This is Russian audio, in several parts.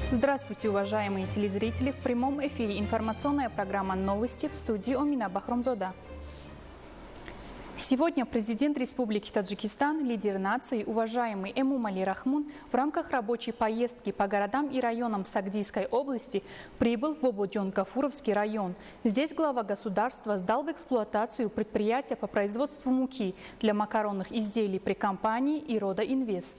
Здравствуйте, уважаемые телезрители! В прямом эфире информационная программа «Новости» в студии Омина Бахромзода. Сегодня президент Республики Таджикистан, лидер нации, уважаемый Эмомали Рахмон, в рамках рабочей поездки по городам и районам Сагдийской области прибыл в Бободжон-Гафуровский район. Здесь глава государства сдал в эксплуатацию предприятие по производству муки для макаронных изделий при компании «Ирода Инвест».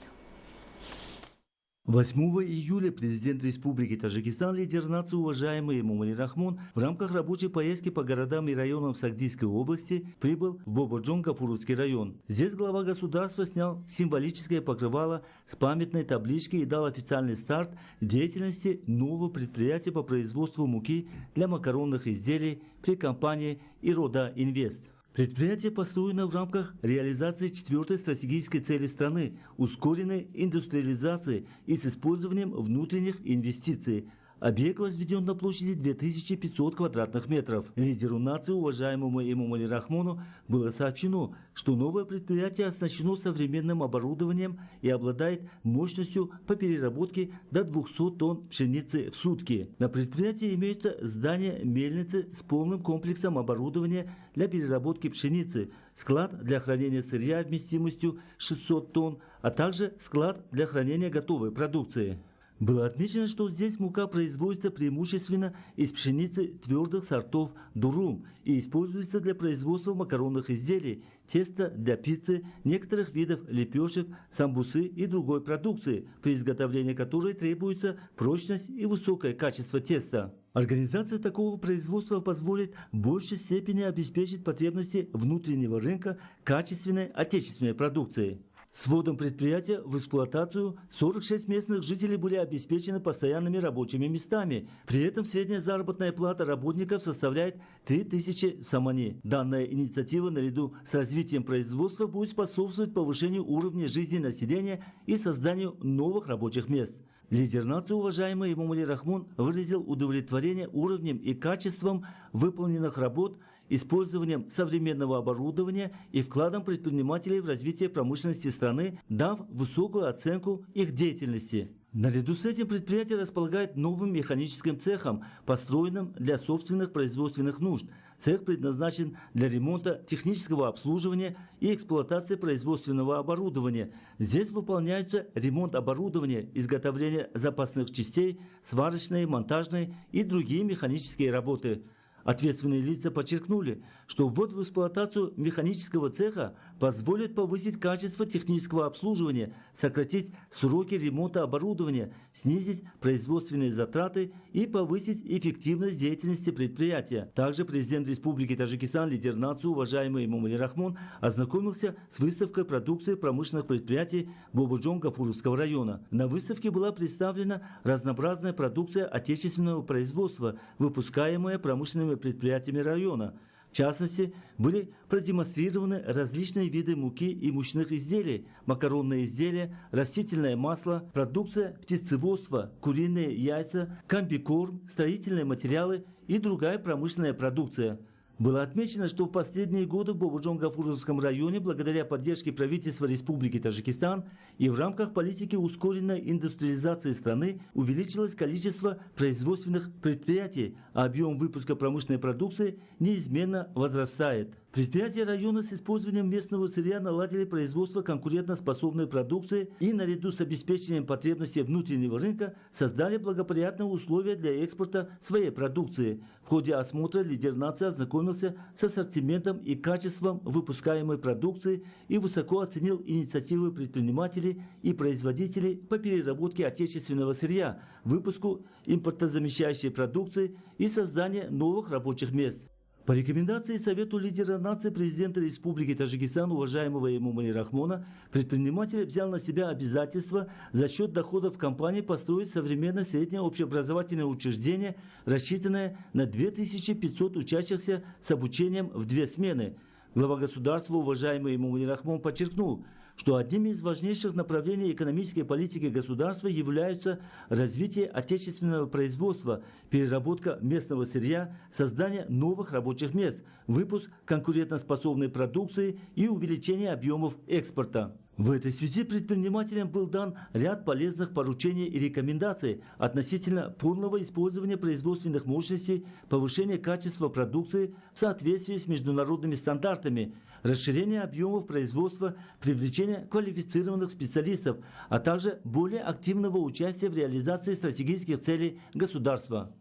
8 июля президент Республики Таджикистан, лидер нации, уважаемый Эмомали Рахмон, в рамках рабочей поездки по городам и районам Сагдийской области прибыл в Бободжон-Гафуровский район. Здесь глава государства снял символическое покрывало с памятной таблички и дал официальный старт деятельности нового предприятия по производству муки для макаронных изделий при компании «Ирода Инвест». Предприятие построено в рамках реализации 4-й стратегической цели страны – ускоренной индустриализации и с использованием внутренних инвестиций. Объект возведен на площади 2500 квадратных метров. Лидеру нации, уважаемому Эмомали Рахмону, было сообщено, что новое предприятие оснащено современным оборудованием и обладает мощностью по переработке до 200 тонн пшеницы в сутки. На предприятии имеется здание мельницы с полным комплексом оборудования для переработки пшеницы, склад для хранения сырья вместимостью 600 тонн, а также склад для хранения готовой продукции. Было отмечено, что здесь мука производится преимущественно из пшеницы твердых сортов дурум и используется для производства макаронных изделий, теста для пиццы, некоторых видов лепешек, самбусы и другой продукции, при изготовлении которой требуется прочность и высокое качество теста. Организация такого производства позволит в большей степени обеспечить потребности внутреннего рынка качественной отечественной продукции. С вводом предприятия в эксплуатацию 46 местных жителей были обеспечены постоянными рабочими местами. При этом средняя заработная плата работников составляет 3000 самани. Данная инициатива наряду с развитием производства будет способствовать повышению уровня жизни населения и созданию новых рабочих мест. Лидер нации, уважаемый Эмомали Рахмон, выразил удовлетворение уровнем и качеством выполненных работ, использованием современного оборудования и вкладом предпринимателей в развитие промышленности страны, дав высокую оценку их деятельности. Наряду с этим предприятие располагает новым механическим цехом, построенным для собственных производственных нужд. Цех предназначен для ремонта, технического обслуживания и эксплуатации производственного оборудования. Здесь выполняется ремонт оборудования, изготовление запасных частей, сварочные, монтажные и другие механические работы. Ответственные лица подчеркнули, что ввод в эксплуатацию механического цеха позволит повысить качество технического обслуживания, сократить сроки ремонта оборудования, снизить производственные затраты и повысить эффективность деятельности предприятия. Также президент Республики Таджикистан, лидер нации, уважаемый Эмомали Рахмон, ознакомился с выставкой продукции промышленных предприятий Бободжон-Гафуровского района. На выставке была представлена разнообразная продукция отечественного производства, выпускаемая промышленными предприятиями района. В частности, были продемонстрированы различные виды муки и мучных изделий, макаронные изделия, растительное масло, продукция птицеводства, куриные яйца, комбикорм, строительные материалы и другая промышленная продукция. Было отмечено, что в последние годы в Бободжон-Гафуровском районе, благодаря поддержке правительства Республики Таджикистан и в рамках политики ускоренной индустриализации страны, увеличилось количество производственных предприятий, а объем выпуска промышленной продукции неизменно возрастает. Предприятия района с использованием местного сырья наладили производство конкурентоспособной продукции и наряду с обеспечением потребностей внутреннего рынка создали благоприятные условия для экспорта своей продукции. В ходе осмотра лидер нации ознакомился с ассортиментом и качеством выпускаемой продукции и высоко оценил инициативы предпринимателей и производителей по переработке отечественного сырья, выпуску импортозамещающей продукции и созданию новых рабочих мест. По рекомендации Совету лидера нации президента Республики Таджикистан, уважаемого Эмомали Рахмона, предприниматель взял на себя обязательство за счет доходов компании построить современное среднее общеобразовательное учреждение, рассчитанное на 2500 учащихся с обучением в 2 смены. Глава государства, уважаемый Эмомали Рахмон, подчеркнул, что одним из важнейших направлений экономической политики государства является развитие отечественного производства, переработка местного сырья, создание новых рабочих мест, выпуск конкурентоспособной продукции и увеличение объемов экспорта. В этой связи предпринимателям был дан ряд полезных поручений и рекомендаций относительно полного использования производственных мощностей, повышения качества продукции в соответствии с международными стандартами, расширения объемов производства, привлечения квалифицированных специалистов, а также более активного участия в реализации стратегических целей государства.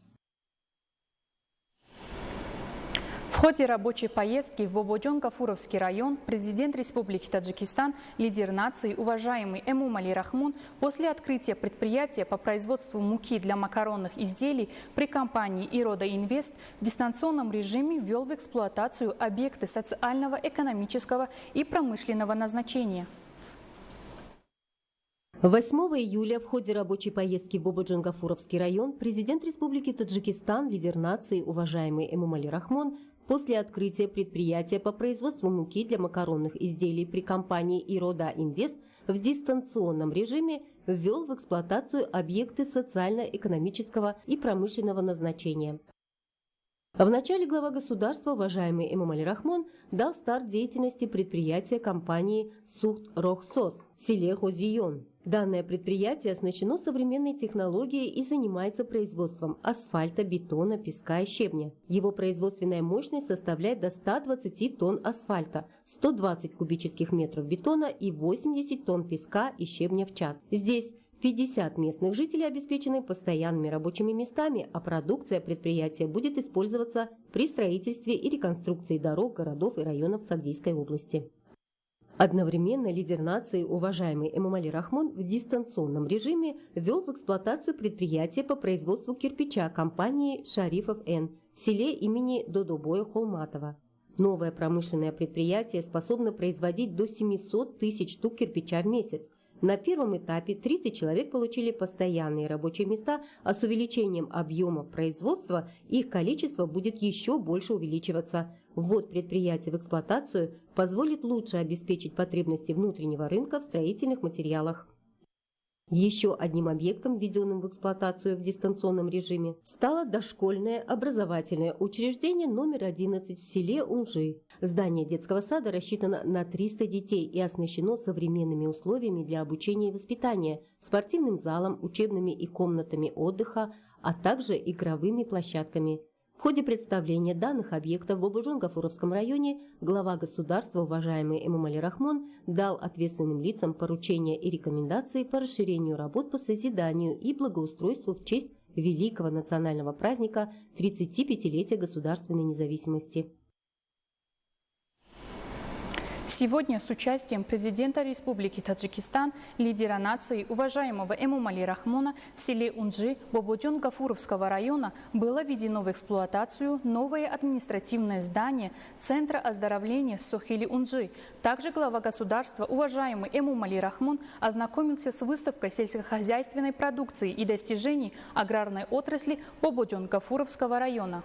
В ходе рабочей поездки в Бободжон-Гафуровский район президент Республики Таджикистан, лидер нации, уважаемый Эмомали Рахмон, после открытия предприятия по производству муки для макаронных изделий при компании «Ирода Инвест» в дистанционном режиме ввел в эксплуатацию объекты социального, экономического и промышленного назначения. 8 июля в ходе рабочей поездки в Бободжон-Гафуровский район президент Республики Таджикистан, лидер нации, уважаемый Эмомали Рахмон, после открытия предприятия по производству муки для макаронных изделий при компании «Ирода Инвест» в дистанционном режиме ввел в эксплуатацию объекты социально-экономического и промышленного назначения. В начале глава государства, уважаемый Эмомали Рахмон, дал старт деятельности предприятия компании «Сухт-Рохсос» в селе Хозийон. Данное предприятие оснащено современной технологией и занимается производством асфальта, бетона, песка и щебня. Его производственная мощность составляет до 120 тонн асфальта, 120 кубических метров бетона и 80 тонн песка и щебня в час. Здесь 50 местных жителей обеспечены постоянными рабочими местами, а продукция предприятия будет использоваться при строительстве и реконструкции дорог, городов и районов Сагдийской области. Одновременно лидер нации, уважаемый Эмомали Рахмон, в дистанционном режиме ввел в эксплуатацию предприятие по производству кирпича компании «Шарифов Н» в селе имени Додобоя Холматова. Новое промышленное предприятие способно производить до 700 тысяч штук кирпича в месяц. На первом этапе 30 человек получили постоянные рабочие места, а с увеличением объемов производства их количество будет еще больше увеличиваться. Ввод предприятия в эксплуатацию позволит лучше обеспечить потребности внутреннего рынка в строительных материалах. Еще одним объектом, введенным в эксплуатацию в дистанционном режиме, стало дошкольное образовательное учреждение номер 11 в селе Унжи. Здание детского сада рассчитано на 300 детей и оснащено современными условиями для обучения и воспитания, спортивным залом, учебными и комнатами отдыха, а также игровыми площадками. В ходе представления данных объектов в Бободжон-Гафуровском районе глава государства, уважаемый Эмомали Рахмон, дал ответственным лицам поручения и рекомендации по расширению работ по созиданию и благоустройству в честь великого национального праздника 35-летия государственной независимости. Сегодня с участием президента Республики Таджикистан, лидера нации, уважаемого Эмомали Рахмона, в селе Унжи Бободжон-Гафуровского района было введено в эксплуатацию новое административное здание Центра оздоровления Сохили-Унжи. Также глава государства, уважаемый Эмомали Рахмон, ознакомился с выставкой сельскохозяйственной продукции и достижений аграрной отрасли Бободжон-Гафуровского района.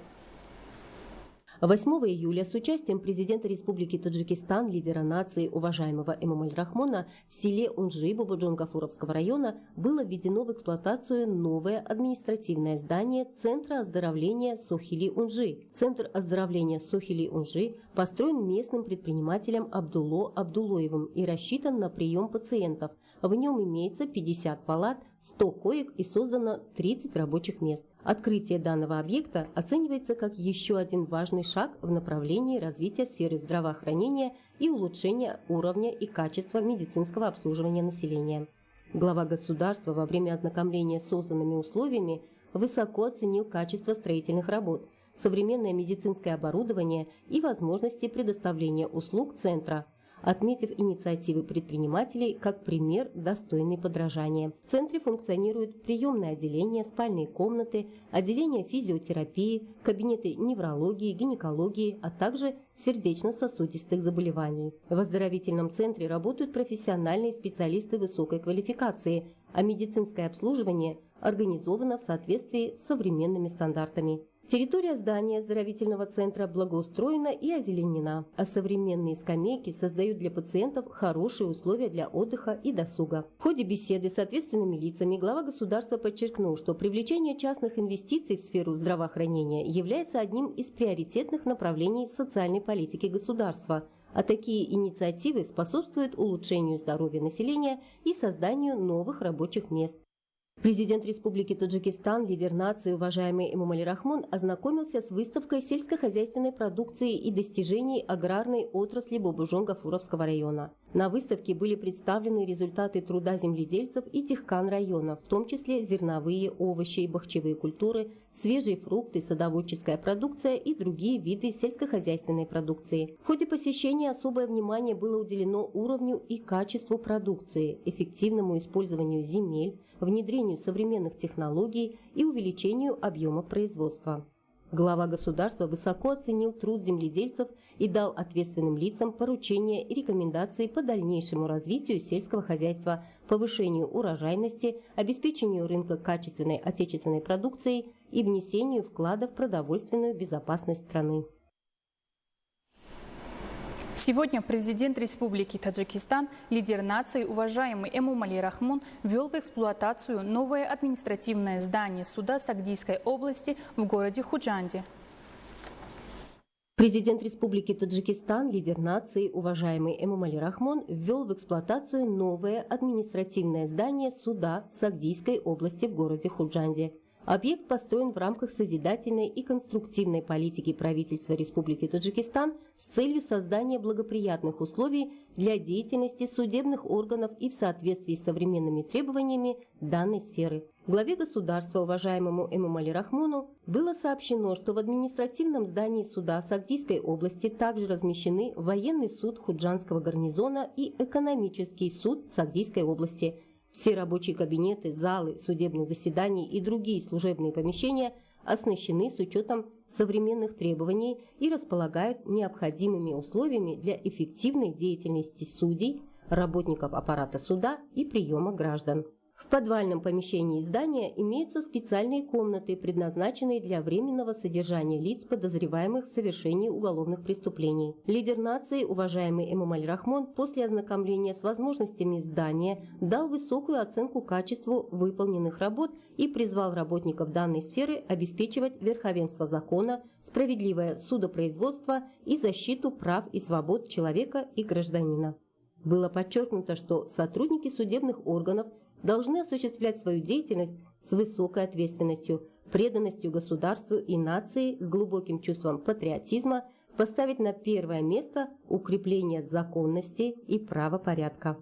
8 июля с участием президента Республики Таджикистан, лидера нации, уважаемого Эмомали Рахмона, в селе Унжи Бободжон-Гафуровского района было введено в эксплуатацию новое административное здание Центра оздоровления Сохили-Унжи. Центр оздоровления Сохили-Унжи построен местным предпринимателем Абдулло Абдуллоевым и рассчитан на прием пациентов. В нем имеется 50 палат, 100 коек и создано 30 рабочих мест. Открытие данного объекта оценивается как еще один важный шаг в направлении развития сферы здравоохранения и улучшения уровня и качества медицинского обслуживания населения. Глава государства во время ознакомления с созданными условиями высоко оценил качество строительных работ, современное медицинское оборудование и возможности предоставления услуг центра, отметив инициативы предпринимателей как пример, достойный подражания. В центре функционируют приемное отделение, спальные комнаты, отделение физиотерапии, кабинеты неврологии, гинекологии, а также сердечно-сосудистых заболеваний. В оздоровительном центре работают профессиональные специалисты высокой квалификации, а медицинское обслуживание организовано в соответствии с современными стандартами. Территория здания оздоровительного центра благоустроена и озеленена, а современные скамейки создают для пациентов хорошие условия для отдыха и досуга. В ходе беседы с ответственными лицами глава государства подчеркнул, что привлечение частных инвестиций в сферу здравоохранения является одним из приоритетных направлений социальной политики государства, а такие инициативы способствуют улучшению здоровья населения и созданию новых рабочих мест. Президент Республики Таджикистан, лидер нации, уважаемый Эмомали Рахмон, ознакомился с выставкой сельскохозяйственной продукции и достижений аграрной отрасли Бобужон-Гафуровского района. На выставке были представлены результаты труда земледельцев и техкан района, в том числе зерновые, овощи и бахчевые культуры, свежие фрукты, садоводческая продукция и другие виды сельскохозяйственной продукции. В ходе посещения особое внимание было уделено уровню и качеству продукции, эффективному использованию земель, внедрению современных технологий и увеличению объемов производства. Глава государства высоко оценил труд земледельцев и дал ответственным лицам поручения и рекомендации по дальнейшему развитию сельского хозяйства, повышению урожайности, обеспечению рынка качественной отечественной продукцией и внесению вклада в продовольственную безопасность страны. Сегодня президент Республики Таджикистан, лидер нации, уважаемый Эмомали Рахмон, ввел в эксплуатацию новое административное здание суда Сагдийской области в городе Худжанде. Президент Республики Таджикистан, лидер нации, уважаемый Эмомали Рахмон, ввел в эксплуатацию новое административное здание суда Сагдийской области в городе Худжанде. Объект построен в рамках созидательной и конструктивной политики правительства Республики Таджикистан с целью создания благоприятных условий для деятельности судебных органов и в соответствии с современными требованиями данной сферы. Главе государства, уважаемому Эмомали Рахмону, было сообщено, что в административном здании суда Сагдийской области также размещены военный суд Худжанского гарнизона и экономический суд Сагдийской области. Все рабочие кабинеты, залы, судебных заседаний и другие служебные помещения оснащены с учетом современных требований и располагают необходимыми условиями для эффективной деятельности судей, работников аппарата суда и приема граждан. В подвальном помещении здания имеются специальные комнаты, предназначенные для временного содержания лиц, подозреваемых в совершении уголовных преступлений. Лидер нации, уважаемый Эмомали Рахмон, после ознакомления с возможностями здания дал высокую оценку качеству выполненных работ и призвал работников данной сферы обеспечивать верховенство закона, справедливое судопроизводство и защиту прав и свобод человека и гражданина. Было подчеркнуто, что сотрудники судебных органов должны осуществлять свою деятельность с высокой ответственностью, преданностью государству и нации, с глубоким чувством патриотизма, поставить на первое место укрепление законности и правопорядка.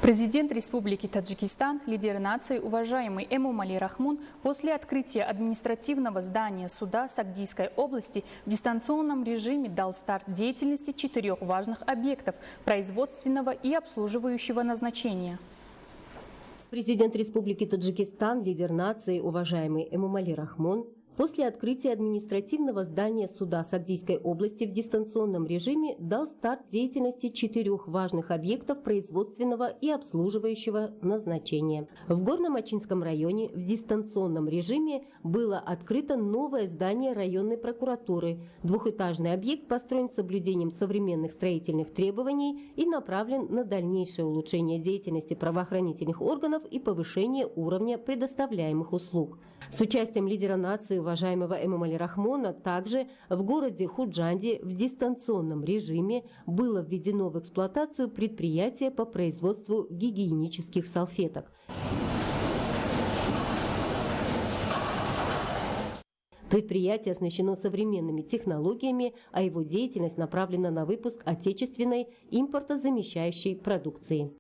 Президент Республики Таджикистан, лидер нации, уважаемый Эмомали Рахмон, после открытия административного здания суда Сагдийской области в дистанционном режиме дал старт деятельности 4 важных объектов производственного и обслуживающего назначения. Президент Республики Таджикистан, лидер нации, уважаемый Эмомали Рахмон, после открытия административного здания суда Сагдийской области в дистанционном режиме дал старт деятельности 4 важных объектов производственного и обслуживающего назначения. В Горно-Мачинском районе в дистанционном режиме было открыто новое здание районной прокуратуры. Двухэтажный объект построен с соблюдением современных строительных требований и направлен на дальнейшее улучшение деятельности правоохранительных органов и повышение уровня предоставляемых услуг. С участием лидера нации, уважаемого Эмомали Рахмона, также в городе Худжанде в дистанционном режиме было введено в эксплуатацию предприятие по производству гигиенических салфеток. Предприятие оснащено современными технологиями, а его деятельность направлена на выпуск отечественной импортозамещающей продукции.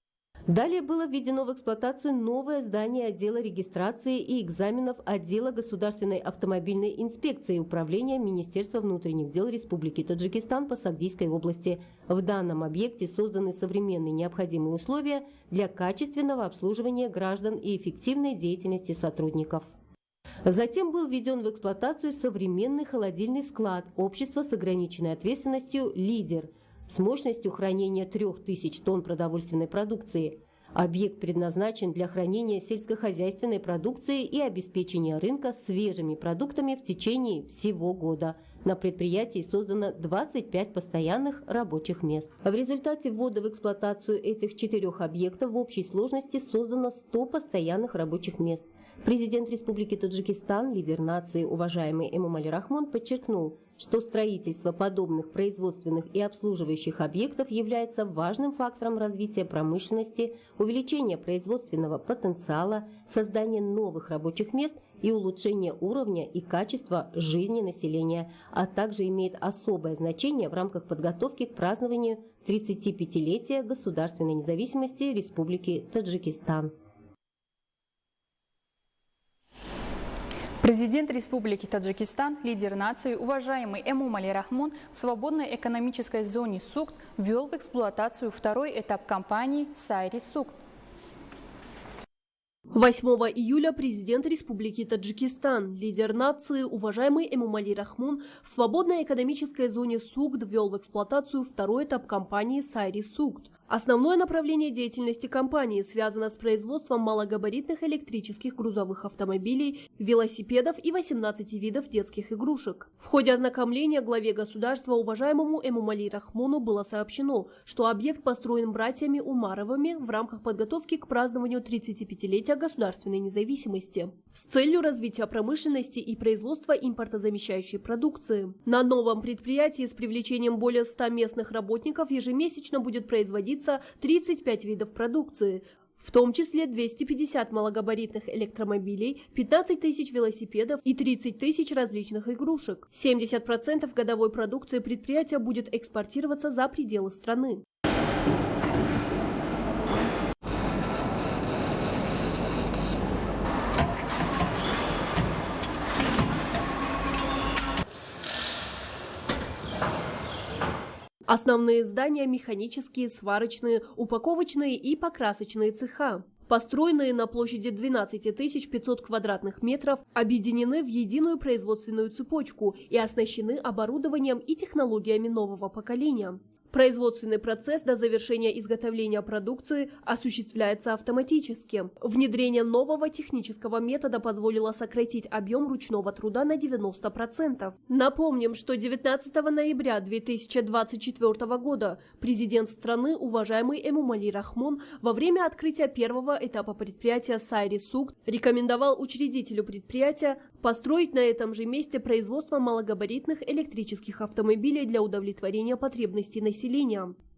Далее было введено в эксплуатацию новое здание отдела регистрации и экзаменов отдела Государственной автомобильной инспекции Управления Министерства внутренних дел Республики Таджикистан по Сагдийской области. В данном объекте созданы современные необходимые условия для качественного обслуживания граждан и эффективной деятельности сотрудников. Затем был введен в эксплуатацию современный холодильный склад общества с ограниченной ответственностью «Лидер» с мощностью хранения 3000 тонн продовольственной продукции. Объект предназначен для хранения сельскохозяйственной продукции и обеспечения рынка свежими продуктами в течение всего года. На предприятии создано 25 постоянных рабочих мест. В результате ввода в эксплуатацию этих 4 объектов в общей сложности создано 100 постоянных рабочих мест. Президент Республики Таджикистан, лидер нации, уважаемый Эмомали Рахмон, подчеркнул, что строительство подобных производственных и обслуживающих объектов является важным фактором развития промышленности, увеличения производственного потенциала, создания новых рабочих мест и улучшения уровня и качества жизни населения, а также имеет особое значение в рамках подготовки к празднованию 35-летия государственной независимости Республики Таджикистан. Президент Республики Таджикистан, лидер нации, уважаемый Эмомали Рахмон в свободной экономической зоне СУГД ввел в эксплуатацию второй этап кампании «Сайри СУГД». 8 июля президент Республики Таджикистан, лидер нации, уважаемый Эмомали Рахмон в свободной экономической зоне СУГД ввел в эксплуатацию второй этап кампании «Сайри СУГД». Основное направление деятельности компании связано с производством малогабаритных электрических грузовых автомобилей, велосипедов и 18 видов детских игрушек. В ходе ознакомления главе государства, уважаемому Эмомали Рахмону, было сообщено, что объект построен братьями Умаровыми в рамках подготовки к празднованию 35-летия государственной независимости с целью развития промышленности и производства импортозамещающей продукции. На новом предприятии с привлечением более 100 местных работников ежемесячно будет производиться 35 видов продукции, в том числе 250 малогабаритных электромобилей, 15 тысяч велосипедов и 30 тысяч различных игрушек. 70% годовой продукции предприятия будет экспортироваться за пределы страны. Основные здания – механические, сварочные, упаковочные и покрасочные цеха, построенные на площади 12 500 квадратных метров, объединены в единую производственную цепочку и оснащены оборудованием и технологиями нового поколения. Производственный процесс до завершения изготовления продукции осуществляется автоматически. Внедрение нового технического метода позволило сократить объем ручного труда на 90%. Напомним, что 19 ноября 2024 года президент страны, уважаемый Эмомали Рахмон, во время открытия первого этапа предприятия «Сайри СУГД» рекомендовал учредителю предприятия построить на этом же месте производство малогабаритных электрических автомобилей для удовлетворения потребностей населения.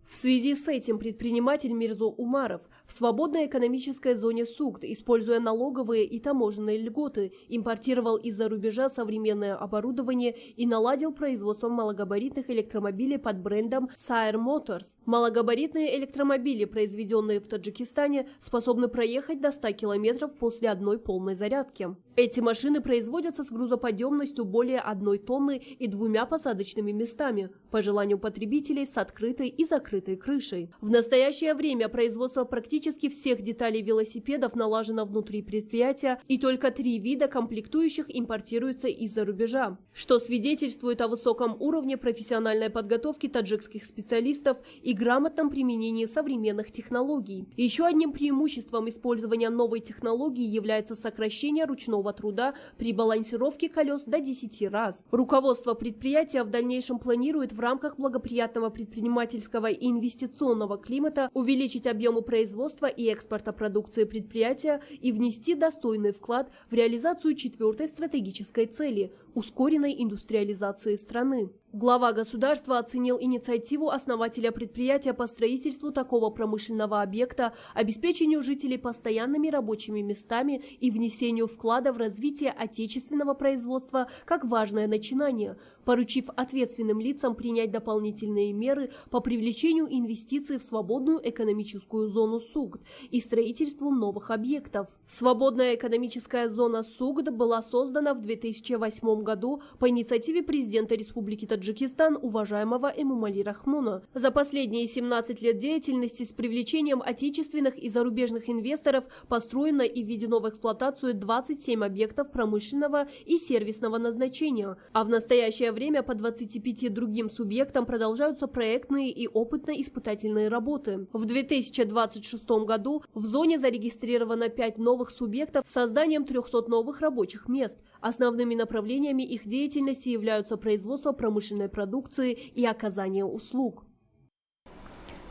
В связи с этим предприниматель Мирзо Умаров в свободной экономической зоне СУГД, используя налоговые и таможенные льготы, импортировал из-за рубежа современное оборудование и наладил производство малогабаритных электромобилей под брендом Sire Motors. Малогабаритные электромобили, произведенные в Таджикистане, способны проехать до 100 километров после одной полной зарядки. Эти машины производятся с грузоподъемностью более 1 тонны и 2 посадочными местами, по желанию потребителей с открытой и закрытой крышей. В настоящее время производство практически всех деталей велосипедов налажено внутри предприятия, и только 3 вида комплектующих импортируются из-за рубежа, что свидетельствует о высоком уровне профессиональной подготовки таджикских специалистов и грамотном применении современных технологий. Еще одним преимуществом использования новой технологии является сокращение ручного труда при балансировке колес до 10 раз. Руководство предприятия в дальнейшем планирует в рамках благоприятного предпринимательского и инвестиционного климата увеличить объемы производства и экспорта продукции предприятия и внести достойный вклад в реализацию 4-й стратегической цели – ускоренной индустриализации страны. Глава государства оценил инициативу основателя предприятия по строительству такого промышленного объекта, обеспечению жителей постоянными рабочими местами и внесению вклада в развитие отечественного производства как важное начинание, поручив ответственным лицам принять дополнительные меры по привлечению инвестиций в свободную экономическую зону СУГД и строительству новых объектов. Свободная экономическая зона СУГД была создана в 2008 году по инициативе президента Республики Таджикистан, уважаемого Эмомали Рахмона. За последние 17 лет деятельности с привлечением отечественных и зарубежных инвесторов построено и введено в эксплуатацию 27 объектов промышленного и сервисного назначения, а в настоящее время время по 25 другим субъектам продолжаются проектные и опытно-испытательные работы. В 2026 году в зоне зарегистрировано 5 новых субъектов с созданием 300 новых рабочих мест. Основными направлениями их деятельности являются производство промышленной продукции и оказание услуг.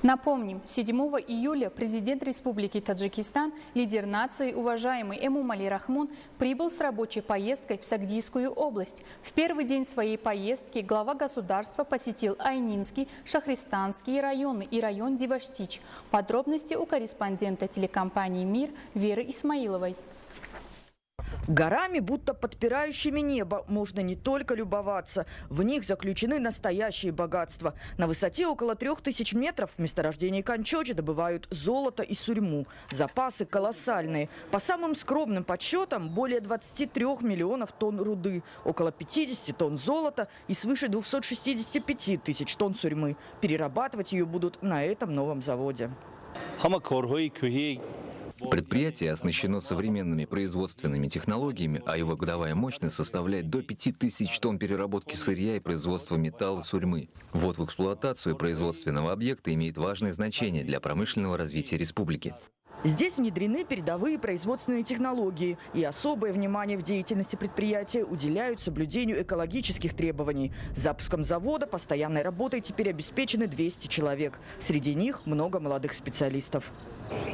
Напомним, 7 июля президент Республики Таджикистан, лидер нации, уважаемый Эмомали Рахмон, прибыл с рабочей поездкой в Сагдийскую область. В первый день своей поездки глава государства посетил Айнинский, Шахристанский районы и район Диваштич. Подробности у корреспондента телекомпании «Мир» Веры Исмаиловой. Горами, будто подпирающими небо, можно не только любоваться. В них заключены настоящие богатства. На высоте около 3000 метров в месторождении Канчоджи добывают золото и сурьму. Запасы колоссальные. По самым скромным подсчетам, более 23 миллионов тонн руды, около 50 тонн золота и свыше 265 тысяч тонн сурьмы. Перерабатывать ее будут на этом новом заводе. Предприятие оснащено современными производственными технологиями, а его годовая мощность составляет до 5000 тонн переработки сырья и производства металла сурьмы. Ввод в эксплуатацию производственного объекта имеет важное значение для промышленного развития республики. Здесь внедрены передовые производственные технологии, и особое внимание в деятельности предприятия уделяют соблюдению экологических требований. С запуском завода постоянной работой теперь обеспечены 200 человек. Среди них много молодых специалистов.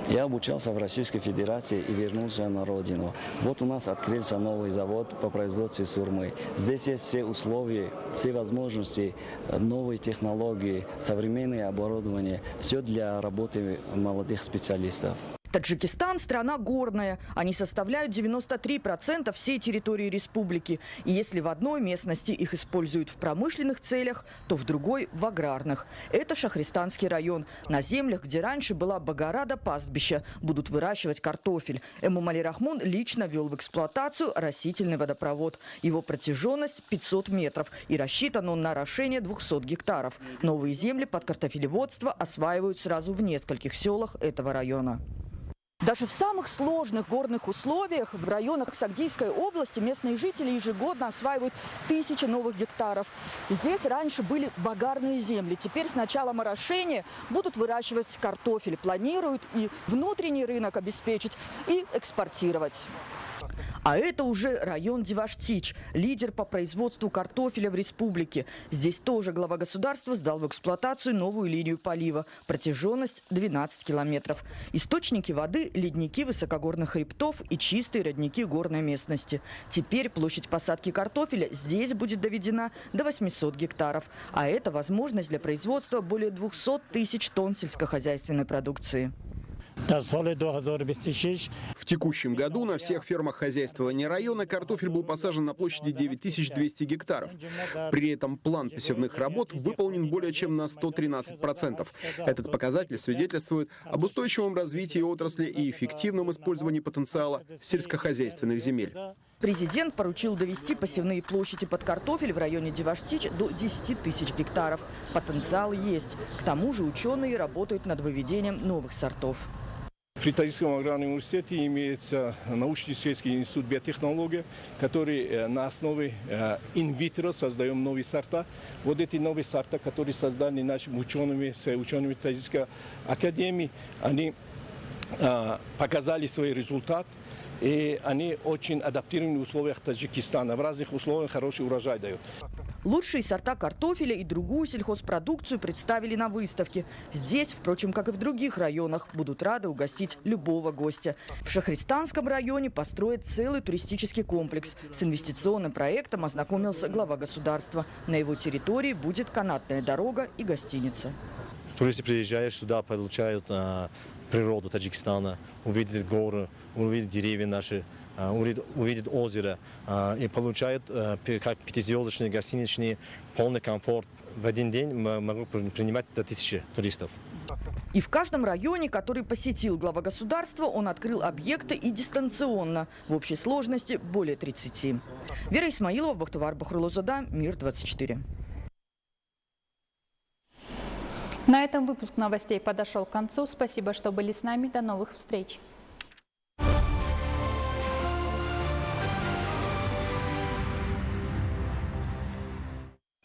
Я обучался в Российской Федерации и вернулся на родину. Вот у нас открылся новый завод по производству сурьмы. Здесь есть все условия, все возможности, новые технологии, современное оборудование. Все для работы молодых специалистов. Таджикистан – страна горная. Они составляют 93% всей территории республики. И если в одной местности их используют в промышленных целях, то в другой – в аграрных. Это Шахристанский район. На землях, где раньше была Багарада пастбища, будут выращивать картофель. Эмомали Рахмон лично ввел в эксплуатацию растительный водопровод. Его протяженность 500 метров и рассчитан он на орошение 200 гектаров. Новые земли под картофелеводство осваивают сразу в нескольких селах этого района. Даже в самых сложных горных условиях в районах Сагдийской области местные жители ежегодно осваивают тысячи новых гектаров. Здесь раньше были багарные земли. Теперь с началом орошения будут выращивать картофель. Планируют и внутренний рынок обеспечить, и экспортировать. А это уже район Диваштич, лидер по производству картофеля в республике. Здесь тоже глава государства сдал в эксплуатацию новую линию полива. Протяженность 12 километров. Источники воды – ледники высокогорных хребтов и чистые родники горной местности. Теперь площадь посадки картофеля здесь будет доведена до 800 гектаров. А это возможность для производства более 200 тысяч тонн сельскохозяйственной продукции. В текущем году на всех фермах хозяйствования района картофель был посажен на площади 9200 гектаров. При этом план посевных работ выполнен более чем на 113%. Этот показатель свидетельствует об устойчивом развитии отрасли и эффективном использовании потенциала сельскохозяйственных земель. Президент поручил довести посевные площади под картофель в районе Диваштич до 10 тысяч гектаров. Потенциал есть. К тому же ученые работают над выведением новых сортов. При Таджикском аграрном университете имеется научно-исследовательский институт биотехнологии, который на основе инвитро создаем новые сорта. Вот эти новые сорта, которые созданы нашими учеными, с учеными Таджикской академии, они показали свой результат. И они очень адаптированы в условиях Таджикистана. В разных условиях хороший урожай дают. Лучшие сорта картофеля и другую сельхозпродукцию представили на выставке. Здесь, впрочем, как и в других районах, будут рады угостить любого гостя. В Шахристанском районе построят целый туристический комплекс. С инвестиционным проектом ознакомился глава государства. На его территории будет канатная дорога и гостиница. Туристы приезжают сюда, получают природу Таджикистана, увидят горы, увидят деревья наши, увидят озеро и получают как пятизвездочные гостиничные полный комфорт. В один день могу принимать до 1000 туристов. И в каждом районе, который посетил глава государства, он открыл объекты и дистанционно. В общей сложности более 30. Вера Исмаилова, Бахтывар Бахрулозада, Мир 24. На этом выпуск новостей подошел к концу. Спасибо, что были с нами. До новых встреч.